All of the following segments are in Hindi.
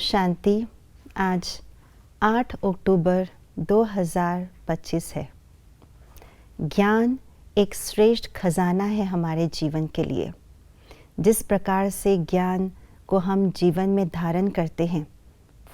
शांति। आज 8 अक्टूबर 2025 है। ज्ञान एक श्रेष्ठ खजाना है हमारे जीवन के लिए। जिस प्रकार से ज्ञान को हम जीवन में धारण करते हैं,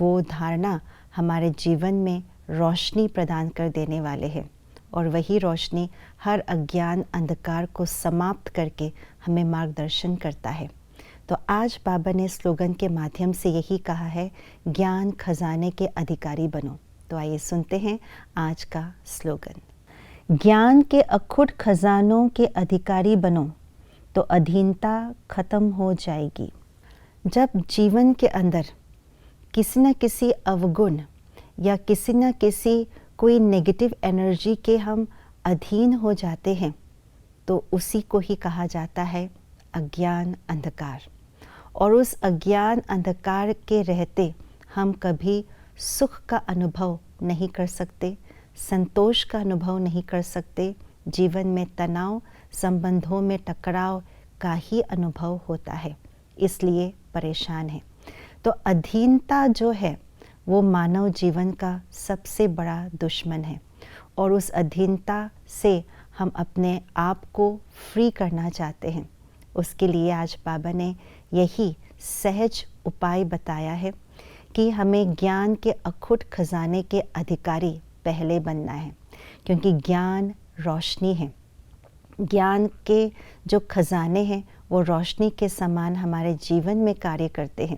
वो धारणा हमारे जीवन में रोशनी प्रदान कर देने वाले हैं, और वही रोशनी हर अज्ञान अंधकार को समाप्त करके हमें मार्गदर्शन करता है। तो आज बाबा ने स्लोगन के माध्यम से यही कहा है, ज्ञान खजाने के अधिकारी बनो। तो आइए सुनते हैं आज का स्लोगन। ज्ञान के अखुट खजानों के अधिकारी बनो तो अधीनता खत्म हो जाएगी। जब जीवन के अंदर किसी न किसी अवगुण या किसी न किसी कोई नेगेटिव एनर्जी के हम अधीन हो जाते हैं, तो उसी को ही कहा जाता है अज्ञान अंधकार। और उस अज्ञान अंधकार के रहते हम कभी सुख का अनुभव नहीं कर सकते, संतोष का अनुभव नहीं कर सकते। जीवन में तनाव, संबंधों में टकराव का ही अनुभव होता है, इसलिए परेशान है। तो अधीनता जो है वो मानव जीवन का सबसे बड़ा दुश्मन है, और उस अधीनता से हम अपने आप को फ्री करना चाहते हैं। उसके लिए आज बाबा ने यही सहज उपाय बताया है कि हमें ज्ञान के अखुट खजाने के अधिकारी पहले बनना है, क्योंकि ज्ञान रोशनी है। ज्ञान के जो खजाने हैं वो रोशनी के समान हमारे जीवन में कार्य करते हैं।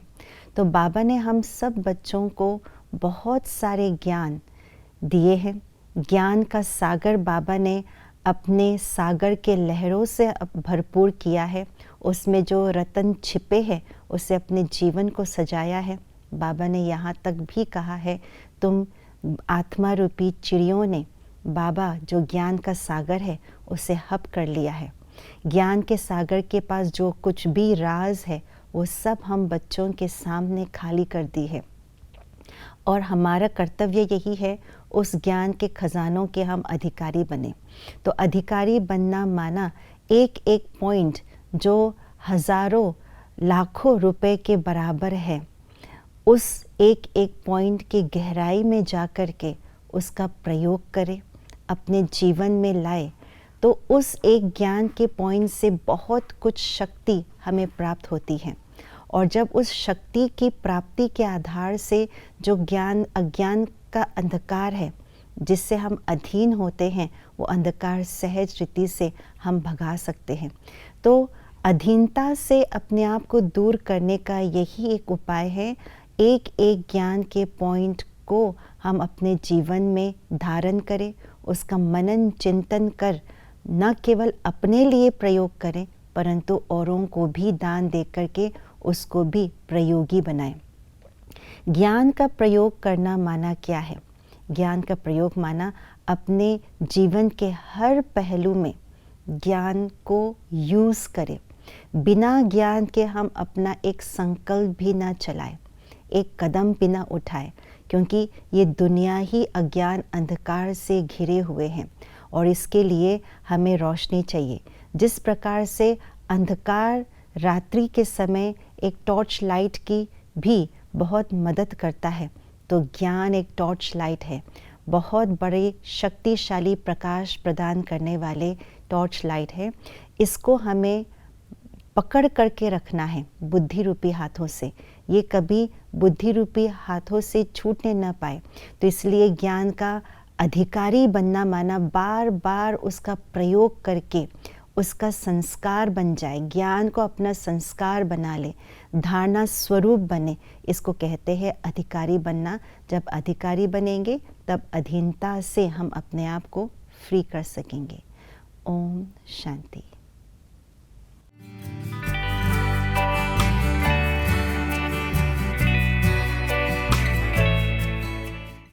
तो बाबा ने हम सब बच्चों को बहुत सारे ज्ञान दिए हैं। ज्ञान का सागर बाबा ने अपने सागर के लहरों से भरपूर किया है। उसमें जो रत्न छिपे हैं उससे अपने जीवन को सजाया है। बाबा ने यहाँ तक भी कहा है, तुम आत्मा रूपी चिड़ियों ने बाबा जो ज्ञान का सागर है उसे हप कर लिया है। ज्ञान के सागर के पास जो कुछ भी राज है वो सब हम बच्चों के सामने खाली कर दी है, और हमारा कर्तव्य यही है उस ज्ञान के खजानों के हम अधिकारी बने। तो अधिकारी बनना माना एक एक पॉइंट जो हजारों लाखों रुपए के बराबर है, उस एक एक पॉइंट की गहराई में जा कर के उसका प्रयोग करें, अपने जीवन में लाए। तो उस एक ज्ञान के पॉइंट से बहुत कुछ शक्ति हमें प्राप्त होती है, और जब उस शक्ति की प्राप्ति के आधार से जो ज्ञान अज्ञान का अंधकार है जिससे हम अधीन होते हैं, वो अंधकार सहज रीति से हम भगा सकते हैं। तो अधीनता से अपने आप को दूर करने का यही एक उपाय है। एक एक ज्ञान के पॉइंट को हम अपने जीवन में धारण करें, उसका मनन चिंतन कर न केवल अपने लिए प्रयोग करें, परंतु औरों को भी दान दे करके उसको भी प्रयोगी बनाएं। ज्ञान का प्रयोग करना माना क्या है? ज्ञान का प्रयोग माना अपने जीवन के हर पहलू में ज्ञान को यूज़ करें। बिना ज्ञान के हम अपना एक संकल्प भी ना चलाएं, एक कदम भी ना उठाएं, क्योंकि ये दुनिया ही अज्ञान अंधकार से घिरे हुए हैं, और इसके लिए हमें रोशनी चाहिए। जिस प्रकार से अंधकार रात्रि के समय एक टॉर्च लाइट की भी बहुत मदद करता है, तो ज्ञान एक टॉर्च लाइट है, बहुत बड़े शक्तिशाली प्रकाश प्रदान करने वाले टॉर्च लाइट है। इसको हमें पकड़ करके रखना है बुद्धि रूपी हाथों से, ये कभी बुद्धि रूपी हाथों से छूटने न पाए। तो इसलिए ज्ञान का अधिकारी बनना माना बार बार उसका प्रयोग करके उसका संस्कार बन जाए, ज्ञान को अपना संस्कार बना ले, धारणा स्वरूप बने। इसको कहते हैं अधिकारी बनना। जब अधिकारी बनेंगे तब अधीनता से हम अपने आप को फ्री कर सकेंगे। ओम शांति।